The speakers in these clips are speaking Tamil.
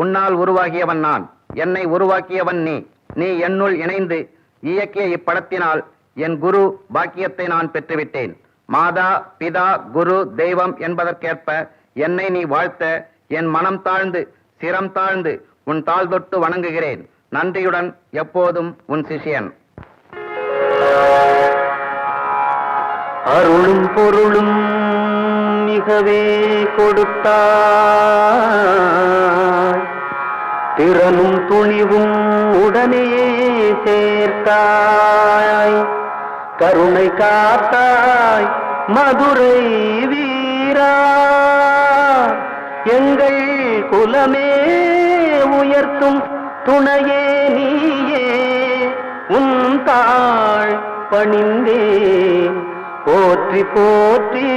உன்னால் உருவாகியவன் நான், என்னை உருவாக்கியவன் நீ. நீ என்னுள் இணைந்து இயக்கிய இப்படத்தினால் என் குரு பாக்கியத்தை நான் பெற்றுவிட்டேன். மாதா பிதா குரு தெய்வம் என்பதற்கேற்ப என்னை நீ வாழ்த்த என் மனம் தாழ்ந்து சிரம் தாழ்ந்து உன் தாழ் தொட்டு வணங்குகிறேன். நன்றியுடன் எப்போதும் உன் சிஷ்யன். அருளும் பொருளும் மிகவே கொடுத்தாய், திறனும் துணிவும் உடனே சேர்த்தாய், கருணை காத்தாய் மதுரை வீரா, எங்கள் குலமே உயர்த்தும் துணையே நீயே, உன் தாழ் பணிந்தே போற்றி போற்றி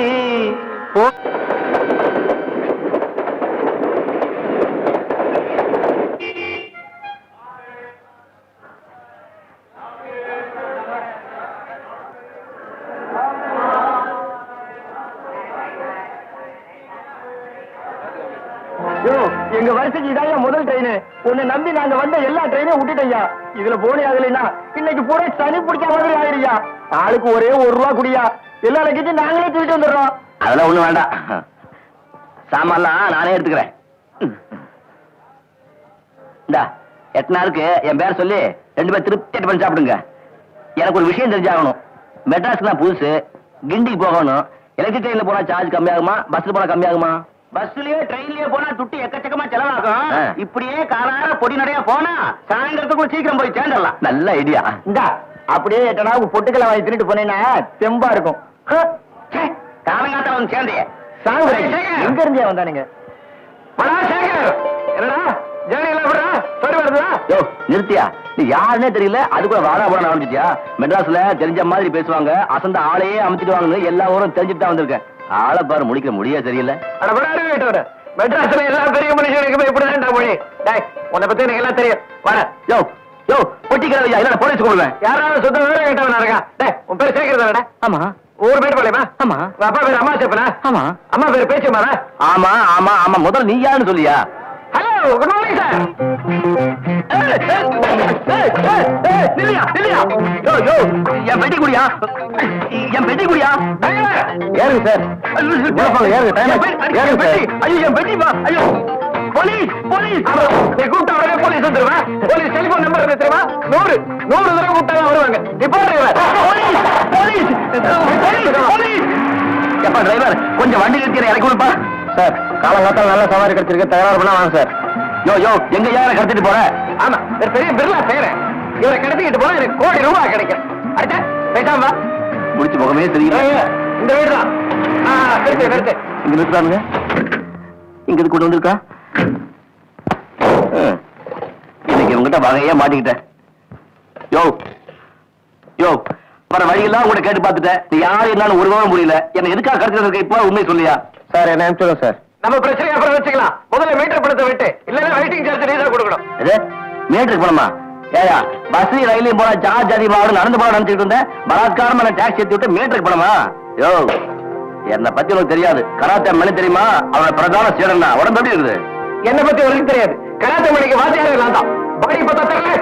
எங்க வருஷத்துக்கு இதாயா முதல் ட்ரெயின். உன்னை நம்பி நாங்க வந்த எல்லா ட்ரெயினையும் விட்டுட்டையா. இதுல போனே ஆகலைன்னா இன்னைக்கு பூரா சனி பிடிச்ச மாதிரி ஆயிடுயா. நாளுக்கு ஒரே ₹1 குடியா. எல்லா லக்கேஜும் நாங்களே தூக்கிட்டு வந்துடுறோம். அதெல்லாம் ஒண்ணு வேண்டாம், சாமான்லாம் நானே எடுத்துக்கிறேன். இந்தா எத்தனாருக்கு என் பேர் சொல்லி 2 பேர் திருப்தி பண்ணி சாப்பிடுங்க. எனக்கு ஒரு விஷயம் தெரிஞ்சாகணும். மெட்ராஸ்க்கு நான் புதுசு, கிண்டிக்கு போகணும். எலக்ட்ரிக் ட்ரெயின்ல போனா சார்ஜ் கம்மியாகுமா, பஸ்ல போனா கம்மியாகுமா? பஸ்லயே ட்ரெயின்லயே போனா துட்டு எக்கச்சக்கமா செலவாகும். இப்படியே காலார பொடி நடையா போனா சாயந்தரத்துக்குள்ள சீக்கிரம் போய் சேர்ந்துடலாம். நல்ல ஐடியா. இந்தா அப்படியே எட்டனா பொட்டுக்களை வாங்கி தின்னுட்டு போனேன்னா தெம்பா இருக்கும். காலங்காத்த வந்து சேர்ந்தே எங்க இருந்தே வந்தானுங்க? என்னடா ஜேர்னி எல்லாம் விடுறா, சரி வருதா? யோ நிறுத்தியா, நீ யாருன்னே தெரியல, அதுக்குள்ள வாடா போட ஆரம்பிச்சிட்டியா? மெட்ராஸ்ல தெரிஞ்ச மாதிரி பேசுவாங்க, அசந்த ஆளையே அமைச்சிடுவாங்கன்னு எல்லா ஊரும் தெரிஞ்சுட்டு தான் வந்திருக்கேன். ஆளை பாரு, முடிக்கிற முடியா சரியில்லை. மெட்ராஸ்ல எல்லா பெரிய மனுஷனுக்குமே இப்படிதான் மொழி. உன்னை பத்தி எனக்கு எல்லாம் தெரியும். வர யோ யோ பொட்டிக்கிறவையா, இல்ல போலீஸ் கொடுவேன். யாராவது சொந்த விவரம் கேட்டவனா இருக்கா? உன் பேர் சேகரதா? ஆமா. ஊர் பேர் பாளையமா? ஆமா. உங்க அப்பா பேர் அம்மா சேப்பனா? ஆமா. அம்மா பேர் பேச்சுமாரா? ஆமா ஆமா ஆமா. முதல்ல நீ யாருன்னு சொல்லியா? Hello, good morning sir. நில்லியா நில்லியா. யோ யோ என் பெட்டி குடியா, என் பெட்டி குடியா. ஏறுங்க சார், ஏறுங்க. ஐயோ என் பெட்டி பா. ஐயோ போலீஸ் போலீஸ். நீ கூப்பிட்ட உடனே போலீஸ் வந்துருவேன். போலீஸ் டெலிபோன் நம்பர் இருக்கு தெரியுமா? 100 தடவை கூப்பிட்டா வருவாங்க. இப்போ போலீஸ் போலீஸ் போலீஸ். எப்பா டிரைவர், கொஞ்சம் வண்டி நிறுத்தி இறக்கி கொடுப்பா. சார் காலங்காத்தால் நல்ல சவாரி கிடைச்சிருக்கு, தயார் பண்ணா வாங்க சார். யோ யோ எங்க யாரை கடத்திட்டு போற? ஆமா, பெரிய பிர்லா பேரன். இவரை கடத்திக்கிட்டு போனா எனக்கு ₹1,00,00,000 கிடைக்கும். அடுத்த பேசாம வா. முடிச்சு முகமே தெரியல. இந்த வீடு தான். கருத்து இங்க நிறுத்தானுங்க. இங்க இது கொண்டு வந்திருக்கா? இன்னைக்கு இவங்கிட்ட வகையா மாட்டிக்கிட்டேன். யோ யோ வர வழியெல்லாம் உங்களை கேட்டு பார்த்துட்டேன். நீ யாரு என்னாலும் ஒரு விவரம் புரியல. என்ன எதுக்காக கடத்திட்டு இருக்க? இப்போ உண்மை சொல்லியா? சார் என்ன அனுப்பிச்சுடுங்க சார். நம்ம பிரச்சனை அப்புறம் வச்சுக்கலாம். முதல்ல மீட்டர் பணத்தை விட்டு, இல்லன்னா வெயிட்டிங் சார்ஜ் நீ தான் கொடுக்கணும். இது மீட்டருக்கு பணமா? ஏயா பஸ் ரயிலையும் போனா சார்ஜ் அதிகமாக நடந்து போன நினைச்சிட்டு இருந்தேன். பலாத்காரமா டாக்ஸி ஏற்றி விட்டு மீட்டருக்கு பணமா? யோ என்னை பத்தி உனக்கு தெரியாது. கராத்தே மணி தெரியுமா? அவனோட பிரதான சீடன் தான். உடம்பு எப்படி இருக்குது? என்ன பத்தி உனக்கு தெரியாது. கராத்தே மணிக்கு வாத்தியார் நான் தான். பாடி பத்தா தெரியல.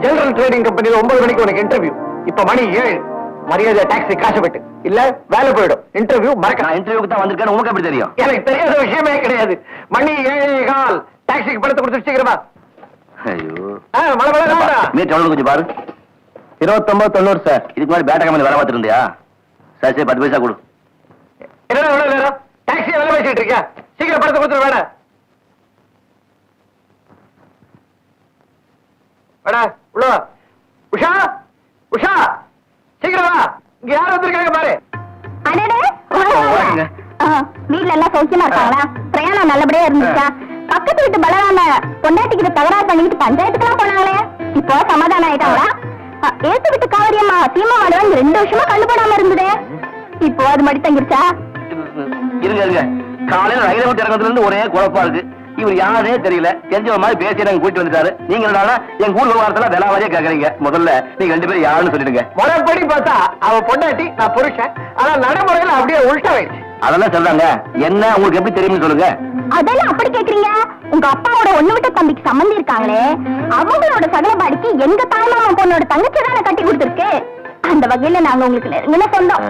ஜெனரல் ட்ரேடிங் கம்பெனில 9 மணிக்கு உனக்கு இன்டர்வியூ. இப்ப மணி 7. மரியாதை டாக்ஸி காசு போட்டு, இல்ல வேலை போயிடும். இன்டர்வியூ மறக்க. நான் இன்டர்வியூக்கு தான் வந்திருக்கேன். உங்களுக்கு எப்படி தெரியும்? எனக்கு தெரியாத விஷயமே கிடையாது. மணி 7:15. டாக்ஸிக்கு பணத்தை கொடுத்து சீக்கிரமா. ஐயோ மீட்டர் எவ்வளவு கொஞ்சம் பாரு. 2990 சார். இதுக்கு மாதிரி பேட்டா கம்பெனி வேலை பார்த்துட்டு இருந்தியா? சரி சரி 10 பைசா கொடு. என்னடா எவ்வளவு நேரம் டாக்ஸி வேலை பேசிட்டு இருக்கியா? சீக்கிரம் பணத்தை கொடுத்துரு. வேணா வேணா உள்ள வா. உஷா உஷா சீக்கிரம் வா. இங்க யார் வந்திருக்காங்க பாரு. வீட்டுல எல்லாம் சௌக்கியமா இருக்காங்களா? பிரயாணம் நல்லபடியா இருந்துச்சா? பக்கத்து வீட்டு பலராம பொண்டாட்டிக்கிட்ட தகராறு பண்ணிக்கிட்டு பஞ்சாயத்துக்கெல்லாம் போனாங்களே, இப்போ சமாதானம் ஆயிட்டாங்களா? ஏத்து விட்டு காவரியம்மா சீமா மாடவன் 2 வருஷமா கண்டு போடாம இருந்ததே, இப்போ அது மடி தங்கிருச்சா? இருங்க இருங்க, காலையில ரயில விட்டு இறங்கத்துல இருந்து ஒரே குழப்பா இருக்கு. இவர் யாரே தெரியல, தெரிஞ்ச மாதிரி பேசி எனக்கு கூட்டிட்டு வந்துட்டாரு. நீங்க என்னடா எங்க ஊர் விவகாரத்துல விலாவாரியா கேக்குறீங்க? முதல்ல நீங்க 2 பேரும் யாருன்னு சொல்லிடுங்க. முறைப்படி பார்த்தா அவ பொண்டாட்டி, நான் புருஷன். ஆனா நடைமுறையில அப்படியே உள்டாயிடுச்சு. அதெல்லாம் சொல்றாங்க. என்ன உங்களுக்கு எப்படி தெரியும்னு சொல்லுங்க. அதெல்லாம் அப்படி கேக்குறீங்க? உங்க அப்பாவோட ஒண்ணு விட்ட தம்பிக்கு சம்மந்தி இருக்காங்களே, அவங்களோட சகலபாடிக்கு எங்க தாய்மாமா பொண்ணோட தங்கச்சி தானே கட்டி கொடுத்துருக்கு. அந்த வகையில நாங்க உங்களுக்கு நெருங்கின சொந்தம்.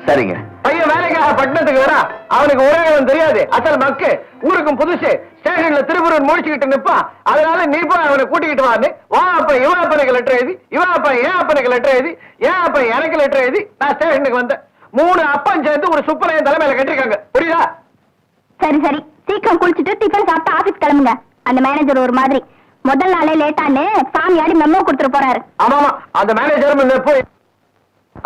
சரிங்க. பையன் வேலைக்காக பட்டணத்துக்கு வரா, அவனுக்கு ஒரே தெரியாது, அசல் மக்கு, ஊருக்கும் புதுசு, ஸ்டேஷன்ல திருப்பூர் முடிச்சுக்கிட்டு நிப்பான். அதனால நீ போய் அவனை கூட்டிக்கிட்டு வான்னு, வா அப்ப இவன் அப்பனுக்கு லெட்டர் எழுதி, இவன் அப்ப ஏன் அப்பனுக்கு லெட்டர் எழுதி, ஏன் அப்ப எனக்கு லெட்டர் எழுதி நான் ஸ்டேஷனுக்கு வந்தேன். 3 அப்பன் சேர்ந்து ஒரு சுப்பனை என் தலைமையில கட்டிருக்காங்க. புரியுதா? சரி சரி, சீக்கிரம் குளிச்சுட்டு டிஃபன் சாப்பிட்டு ஆபீஸ் கிளம்புங்க. அந்த மேனேஜர் ஒரு மாதிரி முதல் நாளே லேட்டான்னு சாமியாடி மெமோ கொடுத்துட்டு போறாரு. ஆமாமா, அந்த மேனேஜரும் போய்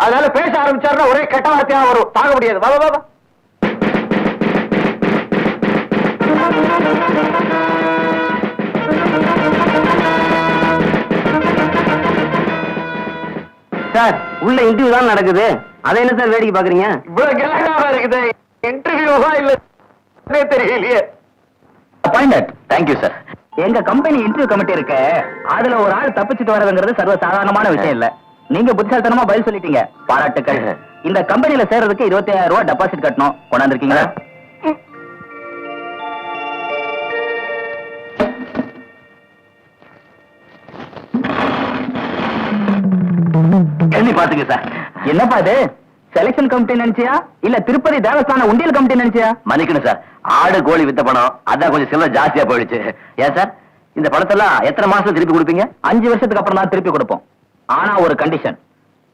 அதனால பேச ஆரம்பிச்சாருன்னா ஒரே கெட்ட வார்த்தையா வரும், தாங்க முடியாது. வா வா வா. சார், உள்ள இன்டர்வியூ தான் நடக்குது. அதை என்ன சார் வேடிக்கை பாக்குறீங்க? இவ்வளவு கெலகாவா இருக்குது, இன்டர்வியூவா இல்ல தெரியலையே. அப்பாயிண்டட். Thank you sir. எங்க கம்பெனி இன்டர்வியூ கமிட்டி இருக்கு, அதுல ஒரு ஆள் தப்பிச்சுட்டு வரதுங்கிறது சர்வ சாதாரணமான விஷயம் இல்ல. நீங்க புத்திசாலித்தனமா பதில் சொல்லிட்டீங்க, பாராட்டுக்கள். இந்த கம்பெனில சேர்றதுக்கு 25,000 ரூபாய் டெபாசிட் கட்டணும். கொண்டாந்துருக்கீங்களா? எண்ணி பாத்துங்க சார். என்னப்பா இது, செலக்ஷன் கமிட்டி நினைச்சியா இல்ல திருப்பதி தேவஸ்தான உண்டியல் கமிட்டி நினைச்சியா? மன்னிக்கணும் சார், ஆடு கோழி வித்த பணம், அதான் கொஞ்சம் சில்லறை ஜாஸ்தியா போயிடுச்சு. ஏன் சார், இந்த பணத்தெல்லாம் எத்தனை மாசத்துல திருப்பி கொடுப்பீங்க? 5 வருஷத்துக்கு அப்புறம் தான் திருப்பி கொடுப்போம். ஆனா ஒரு கண்டிஷன்,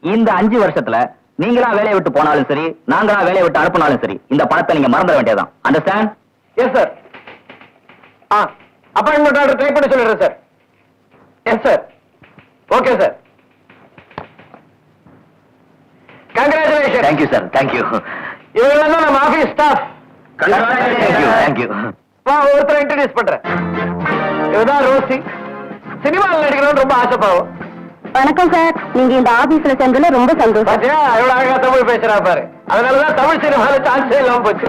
இந்த 5 வருஷத்துல நீங்களா வேலையை விட்டு போனாலும் சரி, நாங்களா வேலையை விட்டு அனுப்பினாலும் சரி, இந்த பணத்தை நீங்க மறந்துட வேண்டியதான். Understand? Yes sir. Appointment order try பண்ண சொல்லிடுறேன் sir. Yes sir. Okay sir. Congratulation. Thank you sir. Thank you. இவங்க நம்ம ஆபீஸ் ஸ்டாஃப். தேங்க்யூ. தேங்க்யூ. வா, ஒருத்தர் இன்ட்ரோடியூஸ் பண்றேன். இதுதான் ரோசி. சினிமாவில் நடிக்கணும்னு ரொம்ப ஆசைப்படுவோம். வணக்கம் சார், நீங்க இந்த ஆபீஸ்ல சேர்ந்ததுல ரொம்ப சந்தோஷம். பாத்தியா, எவ்வளவு அழகா தமிழ் பேசுறா பாரு. அதனாலதான் தமிழ் சினிமால சான்ஸே இல்லாம போச்சு.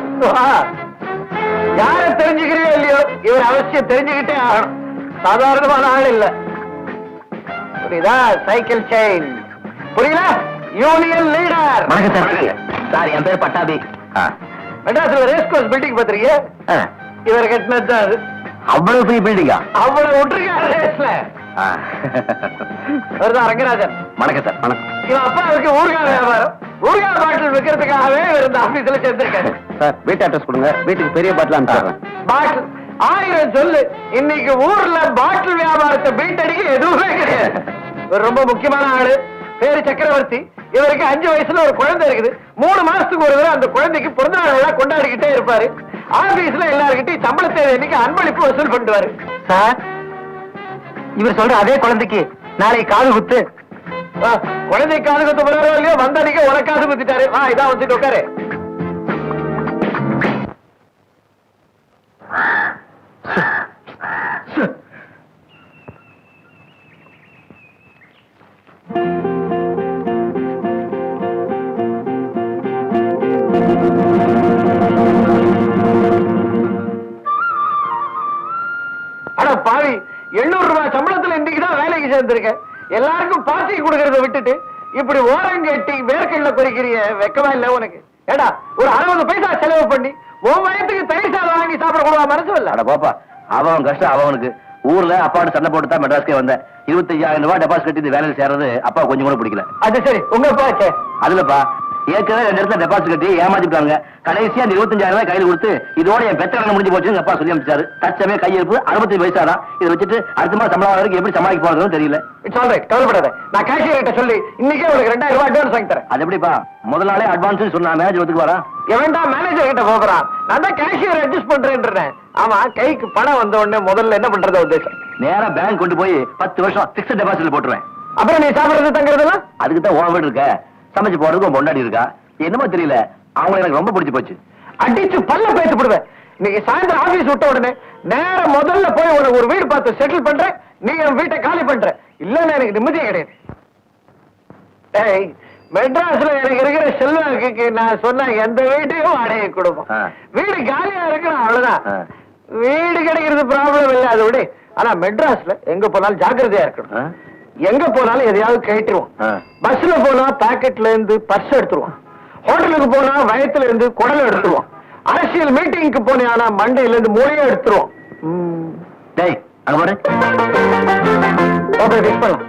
யார தெரிஞ்சுக்கிறியோ இல்லையோ, இவர் அவசியம் தெரிஞ்சுக்கிட்டே ஆகணும். சாதாரணமான ஆள் இல்ல. புரியுதா? Cycle chain. புரியல? Union leader. வணக்கம் சார். சார், என் பேர் பட்டாபி. மெட்ராஸ்ல ரேஸ் கோர்ஸ் பில்டிங் பாத்திருக்கீங்க? இவர் கட்டினது தான் அது. அவ்வளவு பெரிய பில்டிங்கா? அவ்வளவு விட்டுருக்காரு ரேஸ்ல. அவர்தான் ரங்கராஜன். வணக்கம் சார். வணக்கம். இவன் அப்பாவுக்கு ஊர்கால வியாபாரம். ஊர்கால பாட்டில் விற்கிறதுக்காகவே இவர் இந்த ஆபீஸ்ல சேர்ந்திருக்காரு. சார், வீட்டு அட்ரஸ் கொடுங்க, வீட்டுக்கு பெரிய பாட்டில் அனுப்பிடுறேன். பாட்டில் 1000 சொல்லு. இன்னைக்கு ஊர்ல பாட்டில் வியாபாரத்தை பீட்டடிக்க எதுவுமே கிடையாது. இவர் ரொம்ப முக்கியமான ஆளு. பேரு சக்கரவர்த்தி. இவருக்கு 5 வயசுல ஒரு குழந்தை இருக்குது. 3 மாசத்துக்கு ஒரு தடவை அந்த குழந்தைக்கு பிறந்த நாள் விழா கொண்டாடிக்கிட்டே இருப்பாரு. ஆபீஸ்ல எல்லாருக்கிட்டையும் சம்பளத்தை இன்னைக்கு அன்பளிப்பு வசூல் பண்ணுவாரு. சார், இவர் சொல்ற அதே குழந்தைக்கு நாளைக்கு காது குத்து. குழந்தை காது குத்து போறாரோ இல்லையோ, வந்தடிக்க உனக்கு காது குத்திட்டாரு. வா, இதான் வச்சுட்டு உட்காரு. அட பாவி, 800 ரூபாய் சம்பளத்துல இன்னைக்குதான் வேலைக்கு சேர்ந்திருக்கேன். எல்லாருக்கும் பார்ட்டி கொடுக்கறத விட்டுட்டு இப்படி ஓரங்கட்டி வேர்க்கல்ல குறிக்கிறிய, வெக்கமா இல்ல உனக்கு? ஏடா, ஒரு 60 பைசா செலவு பண்ணி உன் வயத்துக்கு தயிர் சாதம் வாங்கி சாப்பிட கூட மனசு இல்ல? அட பாப்பா, அவன் கஷ்டம் அவனுக்கு. ஊர்ல அப்பாவோட சண்டை போட்டு தான் மெட்ராஸ்க்கே வந்தேன். 25,000 ரூபாய் டெபாசிட் கட்டி இந்த வேலையில் சேர்றது அப்பா கொஞ்சம் கூட பிடிக்கல. அது சரி, உங்க அப்பாச்சே? அதுலப்பா, ஏற்கனவே 2 இடத்துல டெபாசிட் கட்டி ஏமாத்திட்டாங்க. கடைசியா அந்த 25,000 ரூபாய் கையில் கொடுத்து இதோட என் பெற்ற கடன் முடிஞ்சு போச்சுன்னு அப்பா சொல்லி அமைச்சாரு. தச்சமே கையிருப்பு 65 பைசா தான். இதை வச்சுட்டு அடுத்த மாதம் சம்பளம் வரைக்கும் எப்படி சமாளிக்க போறதுன்னு தெரியல. இட்ஸ் ஆல் ரைட், கவலைப்படாத. நான் கேஷியர் கிட்ட சொல்லி இன்னைக்கே உங்களுக்கு 2000 ரூபாய் அட்வான்ஸ் வாங்கி தரேன். அது எப்படிப்பா, முதல் நாளே அட்வான்ஸ் சொன்னா மேனேஜர் ஒத்துக்கு வரா? எவன்டா மேனேஜர் கிட்ட போகிறான்? நான் தான் கேஷியர் அட்ஜஸ்ட் பண்றேன்றேன். ஆமா, கைக்கு பணம் வந்த உடனே முதல்ல என்ன பண்றதா உத்தேசம்? நேரா பேங்க் கொண்டு போய் 10 வருஷம் பிக்ஸட் டெபாசிட்ல போட்டுருவேன். அப்புறம் நீ சாப்பிடுறது தங்குறதுலாம்? அதுக்கு தான் உன் வீடு இருக்க, சமைச்சு போறதுக்கு உன் பொண்டாடி இருக்கா. என்னமோ தெரியல, அவங்க எனக்கு ரொம்ப பிடிச்சு போச்சு. அடிச்சு பல்ல பேத்து போடுவேன். இன்னைக்கு சாயந்தரம் ஆபீஸ் விட்ட உடனே நேரம் முதல்ல போய் உனக்கு ஒரு வீடு பார்த்து செட்டில் பண்றேன். நீ என் வீட்டை காலி பண்ற. இல்லன்னா எனக்கு நிம்மதியே கிடையாது. மெட்ராஸ்ல எனக்கு இருக்கிற செல்வாக்கு நான் சொன்ன எந்த வீட்டையும் வாடகை கொடுப்போம். வீடு காலியா இருக்கணும், அவ்வளவுதான். வீடு கிடைக்கிறது ப்ராப்ளம் இல்லை, அதை விட. ஆனா மெட்ராஸ்ல எங்க போனாலும் ஜாக்கிரதையா இருக்கணும். எங்க போனாலும் எதையாவது கேட்டுருவோம். பஸ்ல போனா பாக்கெட்ல இருந்து பர்ஸ் எடுத்துருவோம். ஹோட்டலுக்கு போனா வயத்துல இருந்து குடல் எடுத்துருவோம். அரசியல் மீட்டிங்க்கு போனே ஆனா மண்டையில இருந்து மூளையே எடுத்துரும். டேய் அங்க பாரு. ஓகே ஃபிக்ஸ் பண்ணலாம்.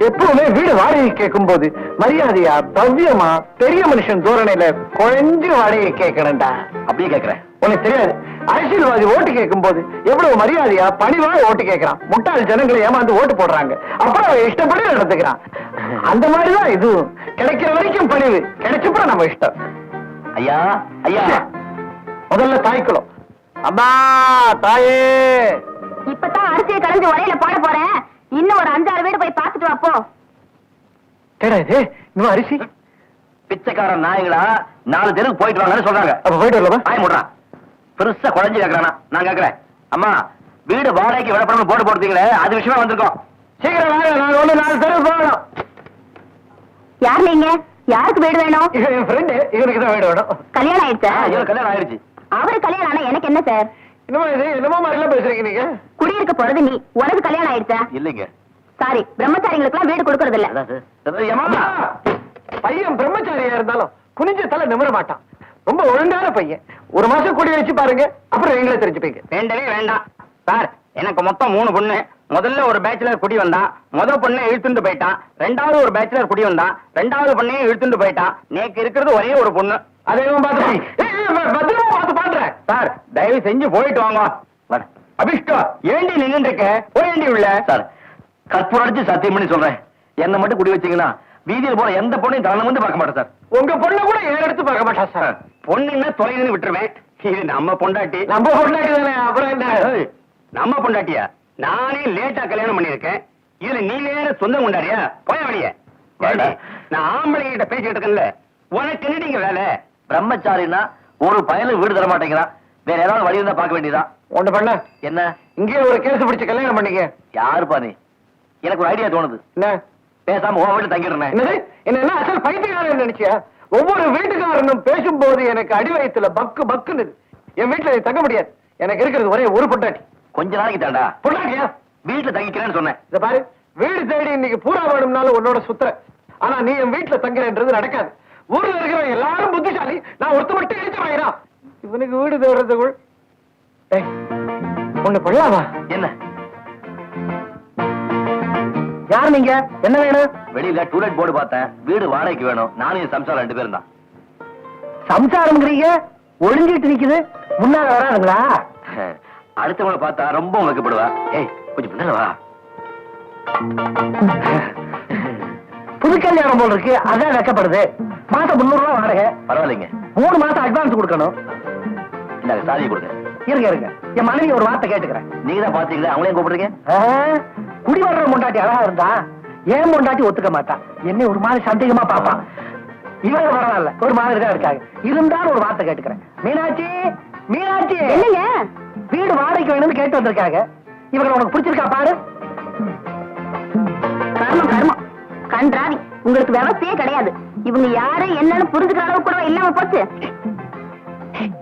எப்பவுமே வீடு வாடகை கேட்கும் போது மரியாதையா பவ்யமா பெரிய மனுஷன் தோரணையில குறைஞ்சு வாடகை கேட்கணும்டா. அப்படியே கேக்குறேன். உனக்கு தெரியாது, அரசியல்வாதி ஓட்டு கேட்கும் போது எவ்வளவு மரியாதையா பணிவா ஓட்டு கேட்கிறான். முட்டாள் ஜனங்களை ஏமாந்து ஓட்டு போடுறாங்க, அப்புறம் அவன் இஷ்டப்படி நடந்துக்கிறான். அந்த மாதிரிதான் இது. கிடைக்கிற வரைக்கும் பணிவு, கிடைச்சப்பறம் நம்ம இஷ்டம். ஐயா ஐயா, முதல்ல தாய்க்குளம். அம்மா தாயே, இப்பதான் அரிசியை கலந்து உரையில போட போறேன். இன்னும் ஒரு 5-6 வீடு போய் பாத்துட்டு வாப்போ. கேடா இது இன்னும் அரிசி? பிச்சைக்காரன் நாய்களா 4 தெருக்கு போயிட்டு வாங்கன்னு சொல்றாங்க. அப்ப போயிட்டு வரலாமா? ஆய முடுறான். பெருசா குழஞ்சு கேக்குறானா? நான் கேக்குறேன், அம்மா வீடு வாடகைக்கு விடப்படணும் போட்டு போடுறீங்களே, அது விஷயமா வந்திருக்கோம். சீக்கிரம் வாங்க, நாங்க ஒண்ணு 4 தெரு போகணும். யார் நீங்க? யாருக்கு வீடு வேணும்? இவன் என் ஃப்ரெண்டு, இவனுக்கு தான் வீடு வேணும். கல்யாணம் ஆயிடுச்சா? இவனுக்கு கல்யாணம் ஆயிடுச்சு. அவரு கல்யாணம் ஆனா எனக்கு என்ன சார்? என்னமோ இது என்னமோ மாதிரிலாம் பேசுறீங்க நீங்க. குடியிருக்க போறது நீ, உனக்கு கல்யாணம் ஆயிடுச்சா? இல்லைங்க. சாரி, பிரம்மச்சாரிங்களுக்கு எல்லாம் வீடு கொடுக்கறது இல்ல. அதான் சார். ஏம்மா? பையன் பிரம்மச்சாரியா இருந்தாலும் குனிஞ்ச தலை நிமிர மாட்டான். ரொம்ப ஒழுங்கான பையன். 1 மாசம் கூடி வச்சு பாருங்க, அப்புறம் நீங்களே தெரிஞ்சுப்பீங்க. வேண்டவே வேண்டாம் சார். எனக்கு மொத்தம் 3 பொண்ணு. முதல்ல ஒரு பேச்சுலர் குடி வந்தான், முத பொண்ணை இழுத்துட்டு போயிட்டான். 2வது ஒரு பேச்சுலர் குடி வந்தான், 2வது பொண்ணையும் இழுத்துட்டு போயிட்டான். நேக்கு இருக்கிறது ஒரே ஒரு பொண்ணு. அதையும் பார்த்து பத்திரமா பார்த்து பாடுறேன். சார் தயவு செஞ்சு போயிட்டு வாங்க. வாடா. அபிஷ்கா ஏண்டி நின்று இருக்க? போயேண்டி உள்ள. சார் கற்பூரம் அடிச்சு சத்தியம் பண்ணி சொல்றேன், என்ன மட்டும் குடி வச்சீங்கன்னா வீதியில் போற எந்த பொண்ணையும் தலை வந்து பார்க்க மாட்டேன் சார். உங்க பொண்ணை கூட ஏன் எடுத்து பார்க்க மாட்டா சார். பொண்ணுன்னா தொலைன்னு விட்டுருவேன். இது நம்ம பொண்டாட்டி. நம்ம பொண்டாட்டி தானே, அப்புறம் என்ன? ஏய், நம்ம பொண்டாட்டியா? நானே லேட்டா கல்யாணம் பண்ணிருக்கேன். இதுல நீ வேற சொந்தம் கொண்டாடியா? போய வழிய. நான் ஆம்பளை கிட்ட பேசிட்டு இருக்கேன்ல, உனக்கு என்னடிங்க வேலை? பிரம்மச்சாரின்னா ஒரு பயலும் வீடு தர மாட்டேங்கிறான். வேற ஏதாவது வழி இருந்தா பார்க்க வேண்டியதான். ஒண்ணு பண்ண, என்ன? இங்கே ஒரு கேஸ் பிடிச்சு கல்யாணம் பண்ணிக்க. யாருப்பா நீ? எனக்கு ஒரு ஐடியா தோணுது. என்ன? பேசாம உன் வீட்டு தங்கிடுறேன். என்னது? என்ன அசல் பைத்தியக்காரன் நினைச்சியா? ஒவ்வொரு வீட்டுக்காரனும் பேசும்போது எனக்கு அடி வயித்துல பக்கு பக்குன்னு. என் வீட்டுல நீ தங்க முடியாது. எனக்கு இருக்கிறது ஒரே ஒரு பொண்டாட்டி. கொஞ்ச நாளைக்கு தாண்டா. பொண்டாட்டியா? வீட்டுல தங்கிக்கிறேன்னு சொன்னேன். இத பாரு, வீடு தேடி இன்னைக்கு பூரா வேணும்னாலும் உன்னோட சுத்துற. ஆனா நீ என் வீட்டுல தங்குறன்றது நடக்காது. ஊர்ல இருக்கிற எல்லாரும் புத்திசாலி, நான் ஒருத்த மட்டும் இடிச்சு வாங்கிறான். இவனுக்கு வீடு தேடுறதுக்குள் ஒண்ணு பண்ணலாமா? என்ன? யார் நீங்க? என்ன வேணும்? வெளியில டூலெட் போர்டு பார்த்தேன், வீடு வாடகைக்கு வேணும். நானும் என் சம்சாரம் 2 பேரும் தான். சம்சாரம்ங்கிறீங்க, ஒளிஞ்சிட்டு நிக்குது, முன்னால வராதுங்களா? அடுத்தவங்களை பார்த்தா ரொம்ப வைக்கப்படுவா. ஏய் கொஞ்சம் முன்னால வா. புது கல்யாணம் போல் இருக்கு, அதான் வைக்கப்படுது. மாசம் 300 ரூபாய் வாடகை. பரவாயில்லைங்க. 3 மாசம் அட்வான்ஸ் கொடுக்கணும். இந்த சாதியை கொடுங்க. இருங்க, என் மனைவி ஒரு வார்த்தை கேட்டுக்கிறேன். நீங்க தான் பாத்தீங்களா, அவங்களையும் கூப்பிடுறீங்க. குடி வர்ற முண்டாட்டி அழகா இருந்தா ஏன் முண்டாட்டி ஒத்துக்க மாட்டான். என்ன ஒரு மாதிரி சந்தேகமா பாப்பான். இவங்க பரவாயில்ல, ஒரு மாதிரி தான் இருக்காங்க. இருந்தாலும் ஒரு வார்த்தை கேட்டுக்கிறேன். மீனாட்சி, மீனாட்சி, என்னங்க? வீடு வாடகைக்கு வேணும்னு கேட்டு வந்திருக்காங்க. இவங்க உனக்கு பிடிச்சிருக்கா பாரு. கர்மம் கர்மம், கன்றாவி. உங்களுக்கு விவசாயே கிடையாது. இவங்க யாரு என்னன்னு புரிஞ்சுக்கிற அளவுக்கு கூட இல்லாம போச்சு.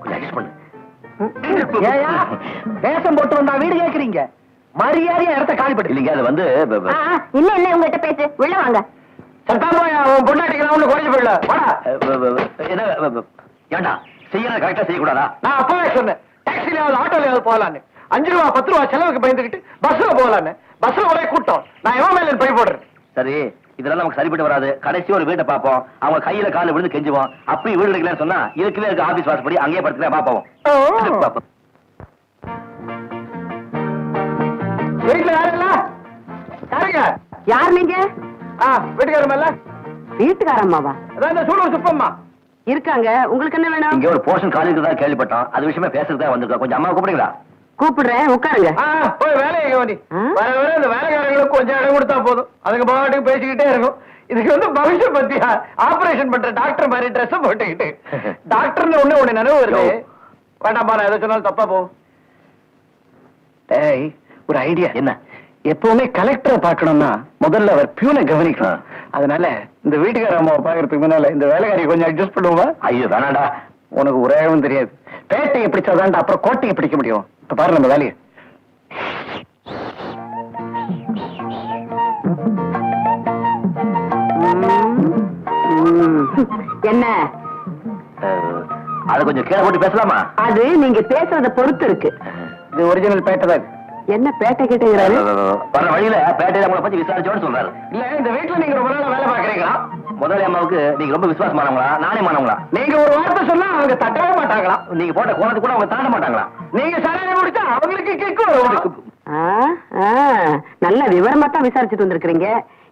கொஞ்சம் adjust பண்ணு. ஏயா வேஷம் போட்டு வந்தா வீடு கேக்குறீங்க? மரியாதையா இடத்த காலிப்பட்டு. இல்லைங்க, அது வந்து இன்னும் என்ன உங்ககிட்ட பேச்சு? உள்ள வாங்க. சத்தாம்போயா, அவன் பொண்டாட்டிக்கலாம் ஒண்ணு குறைஞ்சு போயிடல. வாடா. என்ன ஏண்டா செய்யணும் கரெக்டா செய்யக்கூடாதா? நான் அப்பவே சொன்னேன், டாக்ஸிலாவது ஆட்டோலயாவது போகலான்னு. 5 ரூபா 10 ரூபா செலவுக்கு பயந்துக்கிட்டு பஸ்ல போகலான்னு. பஸ்ல ஒரே கூட்டம். நான் எவன் மேல பை போடுறேன். சரி, இதெல்லாம் நமக்கு சரிப்பட்டு வராது. கடைசி ஒரு வீட்டை பார்ப்போம், அவங்க கையில கால விழுந்து கெஞ்சுவோம். அப்பயும் வீடு எடுக்கலன்னு சொன்னா இதுக்குள்ளே இருக்க ஆபீஸ் வாசப்படி அங்கேயே படுத்துக்கலாம். பாப்போம். வீட்டுல யாரும் இல்ல? யாருங்க? யார் நீங்க? வீட்டுக்காரம்மா. வீட்டுக்காரம்மாவா? அதான் இந்த சூழல் சுப்பம்மா இருக்காங்க. உங்களுக்கு என்ன வேணும்? இங்க ஒரு போர்ஷன் காலேஜ் தான் கேள்விப்பட்டோம். அது விஷயமா பேசுறதா வந்திருக்கோம். கொஞ்சம் அம்மா கூப்பிடுங்களா? கூப்பிடுறேன், உட்காருங்க. போய் வேலையை கவனி. வர வர இந்த வேலைக்காரங்களுக்கு கொஞ்சம் இடம் கொடுத்தா போதும். அதுக்கு பாட்டுக்கு பேசிக்கிட்டே இருக்கும். இதுக்கு வந்து பவிஷ்யம் பத்தியா ஆபரேஷன் பண்ற டாக்டர் மாதிரி ட்ரெஸ் போட்டுக்கிட்டு டாக்டர்னு ஒண்ணு நினைவு வருது. வேண்டாம்பா, நான் எதை சொன்னாலும் தப்பா போ. டேய், ஒரு ஐடியா. என்ன? எப்பவுமே கலெக்டரை பார்க்கணும்னா முதல்ல அவர் பியூனை கவனிக்கணும். அதனால இந்த வீட்டுக்கார அம்மாவை பாக்குறதுக்கு முன்னால இந்த வேலைக்காரியை கொஞ்சம் அட்ஜஸ்ட் பண்ணுவா. ஐயோ வேணாண்டா, உனக்கு ஒரேவும் தெரியாது. பேட்டையை பிடிச்சாதான்டா அப்புறம் கோட்டையை பிடிக்க முடியும். இப்ப பாரு நம்ம வேலையை. என்ன அதை கொஞ்சம் கீழே போட்டு பேசலாமா? அது நீங்க பேசுறத பொறுத்து இருக்கு. இது ஒரிஜினல் பேட்டை தான். என்ன பேட்டை கேட்டுங்கிறாரு? வர வழியில பேட்டையில உங்களை பத்தி விசாரிச்சோன்னு சொல்றாரு. இல்ல இந்த வீட்டுல நீங்க ரொம்ப நாளா வேலை பாக்குறீங்களா? முதலாளி அம்மாவுக்கு நீங்க ரொம்ப விசுவாசமானவங்களா நானே மானவங்களா? நீங்க ஒரு வார்த்தை சொன்னா அவங்க தட்டவே மாட்டாங்களா? நீங்க போட்ட கோணத்து கூட அவங்க தாண்ட மாட்டாங்களா? நீங்க சரணை முடிச்சா அவங்களுக்கு கேட்கும். நல்ல விவரமா தான் விசாரிச்சுட்டு வந்திருக்கீங்க.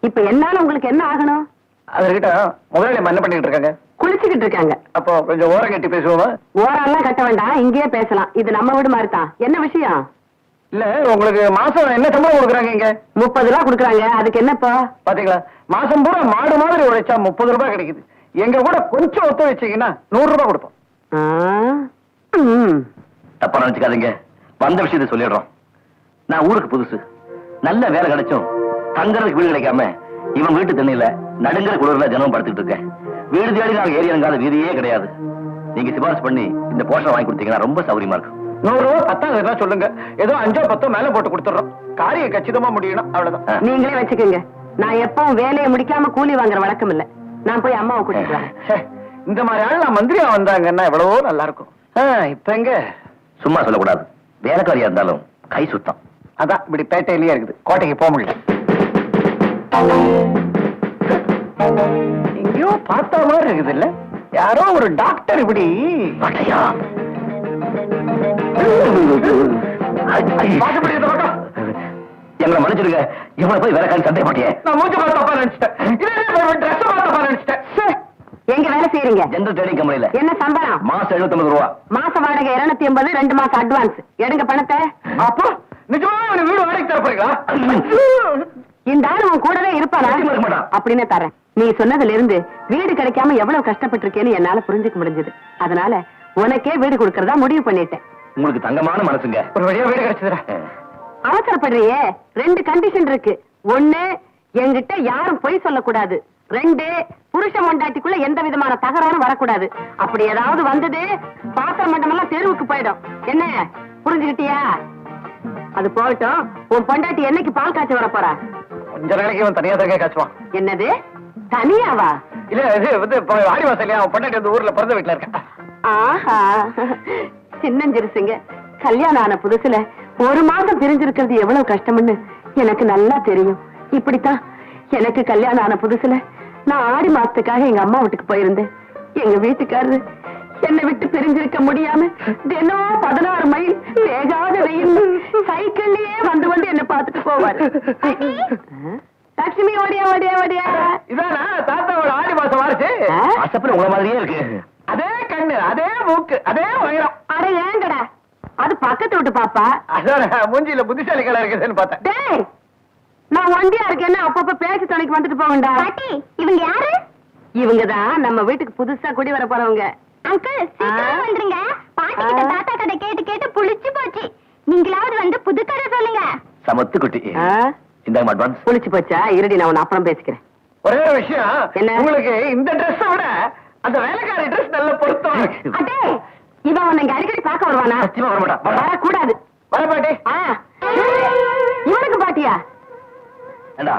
இப்ப என்னால உங்களுக்கு என்ன ஆகணும்? அவர்கிட்ட முதலாளி அம்மா என்ன பண்ணிட்டு இருக்காங்க? குளிச்சுக்கிட்டு இருக்காங்க. அப்போ கொஞ்சம் ஓரம் கட்டி பேசுவோமா? ஓரெல்லாம் கட்ட வேண்டாம், இங்கேயே பேசலாம். இது நம்ம வீடு மாதிரி தான். என்ன விஷயம்? இல்ல உங்களுக்கு மாசம் என்ன சம்பளம் கொடுக்குறாங்க இங்க? 30 ரூபா கொடுக்குறாங்க. அதுக்கு என்னப்பா? பாத்தீங்களா, மாசம் பூரா மாடு மாதிரி உழைச்சா 30 ரூபாய் கிடைக்குது. எங்க கூட கொஞ்சம் ஒத்து வச்சீங்கன்னா 100 ரூபாய் கொடுப்போம். தப்பா நினைச்சுக்காதீங்க, வந்த விஷயத்தை சொல்லிடுறோம். நான் ஊருக்கு புதுசு, நல்ல வேலை கிடைச்சும் தங்கறதுக்கு வீடு கிடைக்காம இவன் வீட்டு தண்ணியில நடுங்கிற குளிர்ல ஜனம் படுத்துட்டு இருக்கேன். வீடு தேடி நாங்க ஏறி இறங்காத வீதியே கிடையாது. நீங்க சிபாரிசு பண்ணி இந்த போஷன் வாங்கி கொடுத்தீங்கன்னா ரொம்ப சௌரியமா இருக்கும். 100 ரூபாய் 10,000 சொல்லுங்க, ஏதோ 5 10 மேல போட்டு கொடுத்துறோம். காரியம் கச்சிதமா முடியணும், அவ்வளவுதான். நீங்களே வச்சுக்கோங்க. நான் எப்பவும் வேலையை முடிக்காம கூலி வாங்குற வழக்கம் இல்ல. நான் போய் அம்மாவை கூட்டிட்டு வரேன். ச்சே, இந்த மாதிரி ஆள் நான் மந்திரியா வந்தாங்கன்னா எவ்வளவோ நல்லா இருக்கும். இப்ப எங்க? சும்மா சொல்லக்கூடாது, வேலைக்காரியா இருந்தாலும் கை சுத்தம். அதான் இப்படி பேட்டையிலேயே இருக்குது, கோட்டைக்கு போக முடியல. எங்கேயோ பார்த்த மாதிரி இருக்குது இல்ல? யாரோ ஒரு டாக்டர் இப்படி பட்டையா? வாசப்படி இந்த பக்கம். எங்களை மன்னிச்சிருங்க, இவனை போய் வேலைக்காரி சந்தேக மாட்டேன். நான் மூஞ்ச பார்த்து தப்பா நினைச்சிட்டேன். ட்ரெஸ் பார்த்து தப்பா நினைச்சிட்டேன். எங்க வேலை செய்யறீங்க? ஜெனரல் ட்ரேடிங் கம்பெனில. என்ன சம்பளம்? மாசம் 79 ரூபா. மாச வாடகை 280, 2 மாசம் அட்வான்ஸ். எடுங்க பணத்தை. அப்போ நிஜமா அவனுக்கு வீடு வாடகைக்கு தர போறீங்களா? இந்த ஆள் உன் கூடவே இருப்பானா? இருக்க மாட்டான். அப்படின்னு தரேன். நீ சொன்னதுல இருந்து வீடு கிடைக்காம எவ்வளவு கஷ்டப்பட்டிருக்கேன்னு என்னால புரிஞ்சுக்க முடிஞ்சது. அதனால உனக்கே வீடு கொடுக்கறதா முடிவு பண்ணிட்டேன். உங்களுக்கு தங்கமான மனசுங்க. ஒரு வழியா வீடு கிடைச்சதுடா. அவசரப்படுறியே? 2 கண்டிஷன் இருக்கு. 1, என்கிட்ட யாரும் பொய் சொல்லக்கூடாது. 2, புருஷ மண்டாட்டிக்குள்ள எந்த விதமான தகராறும் வரக்கூடாது. அப்படி ஏதாவது வந்தது பாத்திர மண்டம் எல்லாம் தெருவுக்கு போயிடும். என்ன புரிஞ்சுக்கிட்டியா? அது போகட்டும். உன் பொண்டாட்டி என்னைக்கு பால் காய்ச்ச வர போறா? கொஞ்ச நாளைக்கு இவன் தனியா தான் காய்ச்சுவான். என்னது தனியாவா? இல்ல இது வந்து ஆடி மாசம் இல்லையா, அவன் பொண்டாட்டி வந்து ஊர்ல பிறந்த வீட்டுல இருக்கா. ஆஹா, சின்னஞ்சிருசுங்க. கல்யாணம் ஆன புதுசுல 1 மாதம் பிரிஞ்சிருக்கிறது எவ்வளவு கஷ்டம்னு எனக்கு நல்லா தெரியும். இப்படித்தான் எனக்கு கல்யாணம் ஆன புதுசுல நான் ஆடி மாசத்துக்காக எங்க அம்மா வீட்டுக்கு போயிருந்தேன். எங்க வீட்டுக்காரரு என்னை விட்டு பிரிஞ்சிருக்க முடியாம தினம் 16 மைல் வேகாத வெயில் சைக்கிள்லயே வந்து வந்து என்ன பார்த்துட்டு போவாரு. லட்சுமி ஓடியா ஓடியா ஓடியா. இதானா தாத்தாவோட ஆடி மாசம் வாரிச்சு? அசப்புல உங்களை மாதிரியே இருக்கு. அதே கண்ணு, அதே மூக்கு, அதே உயரம். அட ஏங்கடா, அது பக்கத்து விட்டு பாப்பா. அதான் மூஞ்சியில புத்திசாலிகளா இருக்குதுன்னு பார்த்தேன். டேய், நான் ஒண்டியா இருக்கேன்னு அப்பப்ப பேச்சு துணைக்கு வந்துட்டு போகண்டா. பாட்டி, இவங்க யாரு? இவங்கதான் நம்ம வீட்டுக்கு புதுசா குடி வர போறவங்க. அங்கிள், சீக்கிரம் வந்துருங்க. பாட்டி கிட்ட தாத்தா கதை கேட்டு கேட்டு புளிச்சு போச்சு. நீங்களாவது வந்து புது கதை சொல்லுங்க. சமத்து குட்டி. இந்த அட்வான்ஸ். புளிச்சு போச்சா? இருடி, நான் உன்னை அப்புறம் பேசிக்கிறேன். ஒரே ஒரு விஷயம், என்ன? உங்களுக்கு இந்த ட்ரெஸ் விட அந்த வேலைக்காரி ட்ரெஸ் நல்ல பொருத்தம். அடே, இவன் உன்னை இங்க அடிக்கடி பார்க்க வருவானா? சத்தியமா வர மாட்டான். வரக்கூடாது. வர பாட்டி. இவனுக்கு பாட்டியா? ஏண்டா,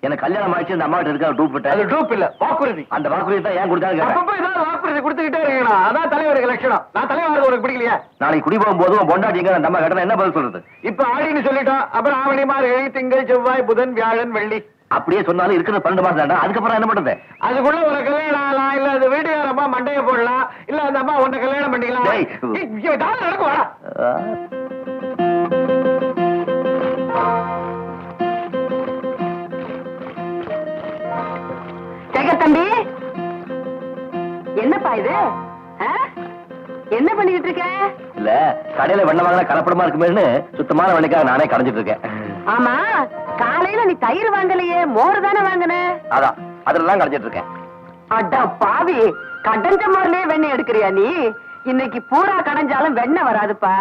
எனக்கு கல்யாணம் ஆயிடுச்சு, இந்த அம்மா கிட்ட இருக்க டூப் விட்டேன். அது டூப் இல்ல, வாக்குறுதி. அந்த வாக்குறுதி தான் ஏன் கொடுத்தாங்க? அப்பப்ப ஏதாவது வாக்குறுதி கொடுத்துக்கிட்டே இருக்கணும். அதான் தலைவருக்கு லட்சணம். நான் தலைவர் உனக்கு பிடிக்கலையா? நாளைக்கு குடி போகும்போது பொண்டாட்டிங்க அந்த அம்மா கிட்ட என்ன பதில் சொல்றது? இப்ப ஆடின்னு சொல்லிட்டோம். அப்புறம் ஆவணி, மார்கழி, திங்கள், செவ்வாய், புதன், வியாழன், வெள்ளி. அப்படியே சொன்னாலும் இருக்கிற 12 மாசம் தாண்டா. அதுக்கப்புறம் என்ன பண்றது? அதுக்குள்ள ஒரு கல்யாணம் ஆகலாம், இல்ல அது வீட்டுக்காரம்மா மண்டைய போடலாம், இல்ல அந்த அம்மா உன்னை கல்யாணம் பண்ணிக்கலாம். டேய். நடக்கும் வாடா. சேகர் தம்பி, என்னப்பா இது? என்ன பண்ணிக்கிட்டு இருக்க? இல்ல, கடையில வெண்ணெய் வாங்கினா கலப்படமா இருக்குமேன்னு சுத்தமான வெண்ணைக்காக நானே கரைஞ்சிட்டு இருக்கேன். ஆமா, காலையில நீ தயிர் வாங்கலையே, மோர் தானே வாங்கின? அதான் அதுலதான் கரைஞ்சிட்டு இருக்கேன். அட பாவி, கடஞ்ச மோர்லயே வெண்ணெய் எடுக்கிறியா நீ? இன்னைக்கு பூரா கடைஞ்சாலும் வெண்ணெய் வராதுப்பா.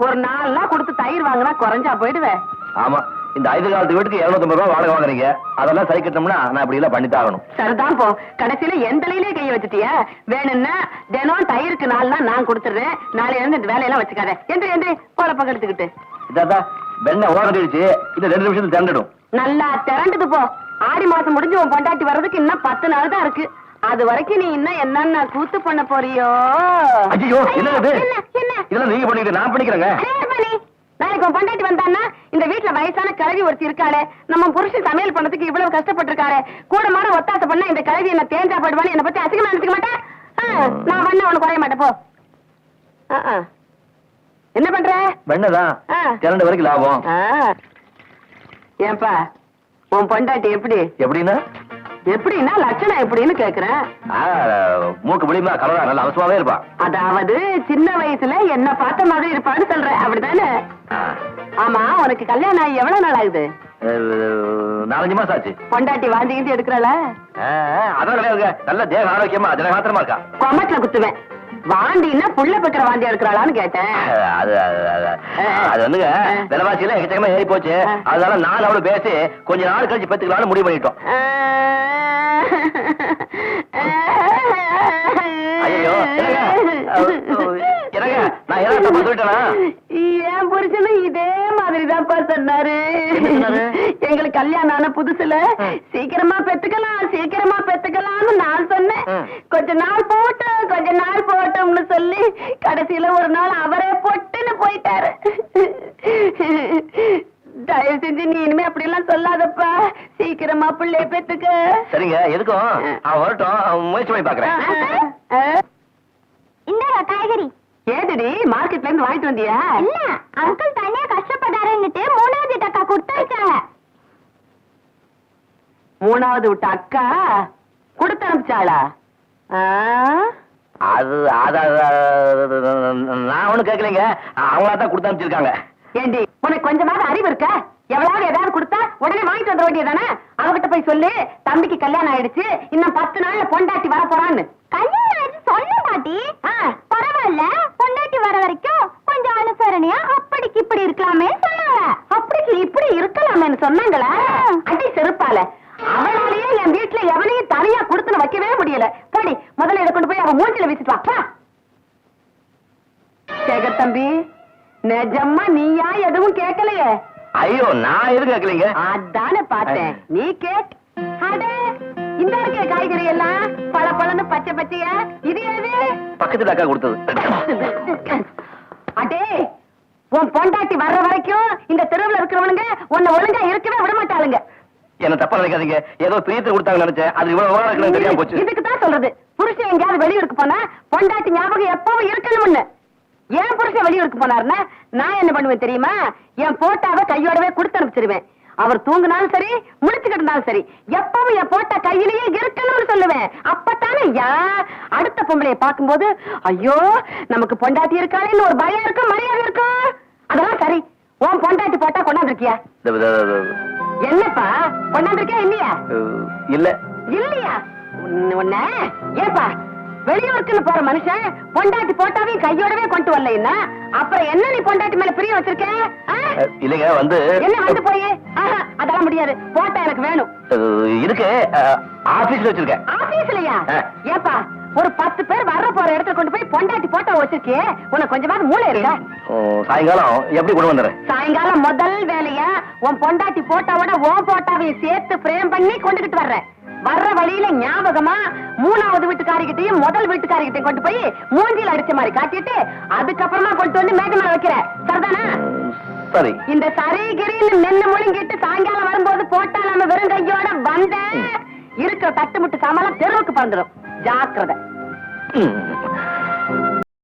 ஒரு 4 நாள் கொடுத்து தயிர் வாங்கினா குறைஞ்சா போயிடுவேன். ஆமா, இந்த 5 காலத்து வீட்டுக்கு 250 ரூபாய் வாடகை வாங்குறீங்க. அதெல்லாம் சரி கட்டணும்னா நான் இப்படி எல்லாம் பண்ணித்தாகணும். சரிதான் போ. கடைசியில எந்தலையிலே கைய வச்சுட்டியா? வேணும்னா தினம் தயிருக்கு 4 நாள் நான் கொடுத்துடுறேன். நாளையில இருந்து இந்த வேலையெல்லாம் வச்சுக்காத. என்று கோலப்பக்கம் எடுத்துக்கிட்டு இதாதான் வெண்ணெய் ஓட கழிச்சு இது 2 நிமிஷத்துல திரண்டுடும். நல்லா திரண்டுது போ. ஆடி மாசம் முடிஞ்சு உன் பொண்டாட்டி வர்றதுக்கு இன்னும் 10 நாள் தான் இருக்கு. அது வரைக்கும் நீ இன்னும் என்னென்ன கூத்து பண்ண போறியோ? ஐயோ என்னது என்ன என்ன இதெல்லாம் நீங்க பண்ணிட்டு நான் பண்ணிக்கிறேங்க. பண்ணி நாளைக்கு உன் பொண்டாட்டி வந்தான்னா இந்த வீட்டுல வயசான கிழவி ஒருத்தி இருக்காளே, நம்ம புருஷன் சமையல் பண்ணதுக்கு இவ்வளவு கஷ்டப்பட்டு இருக்காரு, கூட மாட ஒத்தாசை பண்ணா இந்த கிழவி என்ன தேஞ்சா போடுவான்னு என்ன பத்தி அசிங்கமா நினைச்சுக்க மாட்டேன். நான் பண்ண உனக்கு குறைய மாட்டேன் போ. என்ன பண்ற? வெண்ணதான் திரண்டு வரைக்கும் லாபம். ஏன்பா உன் பொண்டாட்டி எப்படி? எப்படின்னா எப்படின்னா லட்சணம் எப்படின்னு கேக்குறேன். மூக்கு முடியுமா கலரா நல்ல அவசரமாவே இருப்பா. அதாவது சின்ன வயசுல என்ன பார்த்த மாதிரி இருப்பான்னு சொல்ற, அப்படித்தானே? ஆமா, உனக்கு கல்யாணம் ஆகி எவ்வளவு நாள் ஆகுது? 4-5 மாசம் ஆச்சு. பொண்டாட்டி வாந்திக்கிட்டு எடுக்கிறாள? அதான் கிடையாது, நல்ல தேக ஆரோக்கியமா தினகாத்திரமா இருக்கா. கொமட்டில குத்துவேன். வாந்தின்னா புள்ள பெக்கிற வாந்தி எடுக்கிறாளான்னு கேட்டேன். அது வந்துங்க விலைவாசியில எக்கச்சக்கமா ஏறி போச்சு. அதனால நான் அவளு பேசி கொஞ்ச நாள் கழிச்சு பெத்துக்கலாம்னு முடிவு பண்ணிட்டோம். ஐயோ என்னங்க நான் ஏதாவது சொல்லிட்டேனா? என் புருஷனும் இதே மாதிரிதான் சொன்னாரு. எங்களுக்கு கல்யாணம் ஆன புதுசுல சீக்கிரமா பெத்துக்கலாம்னு நான் சொன்னேன். கொஞ்ச நாள் போட்டோம்னு சொல்லி கடைசியில ஒரு நாள் அவரே பொட்டுன்னு போயிட்டாரு. தயவு செஞ்சு நீ இனிமே அப்படி எல்லாம் சொல்லாதப்பா, சீக்கிரமா பிள்ளைய பெத்துக்க. சரிங்க, எதுக்கும் அவன் வரட்டும், முயற்சி பண்ணி பாக்குறேன். இந்த காய்கறி ஏதடி மார்க்கெட்ல இருந்து வாங்கிட்டு வந்தியா? இல்ல, அங்கிள் தனியா கஷ்டப்படாருன்னுட்டு 3வது அக்கா கொடுத்தாச்சாங்க. 3வது விட்ட அக்கா கொடுத்து அனுப்பிச்சாளா? அது நான் ஒண்ணும் கேட்கலைங்க, அவங்களா தான் கொடுத்து அனுப்பிச்சிருக்காங்க. ஏண்டி உனக்கு கொஞ்சமாவது அறிவு இருக்க? எவ்வளவு ஏதாவது கொடுத்தா உடனே வாங்கிட்டு வந்த வேண்டியதானே? அவகிட்ட போய் சொல்லு, தம்பிக்கு கல்யாணம் ஆயிடுச்சு, இன்னும் 10 நாள்ல பொண்டாட்டி வர போறான்னு. கல்யாணம் ஆயிடுச்சு சொன்ன பாட்டி. பரவாயில்ல, பொண்டாட்டி வர வரைக்கும் கொஞ்சம் அனுசரணையா அப்படிக்கு இப்படி இருக்கலாமே சொன்னாங்க. அப்படிக்கு இப்படி இருக்கலாமேன்னு சொன்னாங்களா? அடி செருப்பால, அவனாலேயே என் வீட்டுல எவனையும் தனியா கொடுத்துன்னு வைக்கவே முடியல. போடி, முதல்ல இதை கொண்டு போய் அவன் மூஞ்சில வீசிட்டு வா. சேகர் தம்பி, நிஜமா நீயா எதுவும் கேட்கலையே? ஐயோ நான் எதுவும் கேட்கலீங்க. அதானே பார்த்தேன், நீ கேட். இந்த இருக்க காய்கறி எல்லாம் பழன்னு பச்சை பச்சையா, இது எது? பக்கத்துல அக்கா கொடுத்தது. அடே, உன் பொண்டாட்டி வர்ற வரைக்கும் இந்த தெருவுல இருக்கிறவனுங்க உன்னை ஒழுங்கா இருக்கவே விட மாட்டாளுங்க. என்ன தப்பா நினைக்காதீங்க, ஏதோ பிரியத்தை கொடுத்தாங்க நினைச்சேன், அது இவ்வளவு விவரம் இருக்குன்னு தெரியாம போச்சு. இதுக்கு தான் சொல்றது, புருஷன் எங்கேயாவது வெளியூருக்கு போனா பொண்டாட்டி ஞாபகம் எப்பவும் இருக்கணும்னு. என் புருஷன் வெளியூருக்கு போனாருன்னா நான் என்ன பண்ணுவேன் தெரியுமா? என் போட்டாவை கையோடவே கொடுத்து அனுப்பிச்சிருவேன். அவர் தூங்கினாலும் சரி, முடிச்சுக்கிட்டு இருந்தாலும் சரி, எப்பவும் என் போட்டா கையிலேயே இருக்கணும்னு சொல்லுவேன். அப்பத்தானே அடுத்த பொம்பளைய பார்க்கும்போது ஐயோ நமக்கு பொண்டாட்டி இருக்காளேன்னு ஒரு பயம் இருக்கும், மரியாதை இருக்கும். அதெல்லாம் சரி, உன் பொண்டாட்டி போட்டா கொண்டாந்துருக்கியா? என்னப்பா கொண்டாந்துருக்கியா இல்லையா? இல்ல இல்லையா? உன்ன ஏப்பா வெளியூருக்குன்னு போற மனுஷன் பொண்டாட்டி போட்டாவையும் கையோடவே கொண்டு வரலைன்னா அப்புறம் என்ன நீ பொண்டாட்டி மேல பிரியம் வச்சிருக்க? இல்லைங்க வந்து என்ன வந்து போய் அதெல்லாம் முடியாது, போட்டா எனக்கு வேணும். இருக்கு, ஆபீஸ்ல வச்சிருக்கேன். ஆபீஸ்லயா? ஏப்பா ஒரு 10 பேர் வர்ற போற இடத்துல கொண்டு போய் பொண்டாட்டி போட்டோ வச்சிருக்கே, உனக்கு கொஞ்சமாவது மூளை இருக்கா? சாயங்காலம் எப்படி கொண்டு வந்துடுறேன்? சாயங்காலம் முதல் வேலையா உன் பொண்டாட்டி போட்டோவோட உன் போட்டோவையும் சேர்த்து பிரேம் பண்ணி கொண்டுகிட்டு வர்றேன். வர்ற வழியில ஞாபகமா 3வது வீட்டுக்காரிகிட்டையும் முதல் வீட்டுக்காரிகிட்டையும் கொண்டு போய் மூஞ்சில அடிச்ச மாதிரி காட்டிட்டு அதுக்கப்புறமா கொண்டு வந்து மேஜை மேல வைக்கிற, சரிதானா? சரி. இந்த சரிகிரின்னு மென்னு முழுங்கிட்டு சாயங்காலம் வரும்போது போட்டா நம்ம வெறும் கையோட வந்த இருக்கிற தட்டு முட்டு சாமான் தெருவுக்கு பறந்துடும். ஜாக்கிரதை.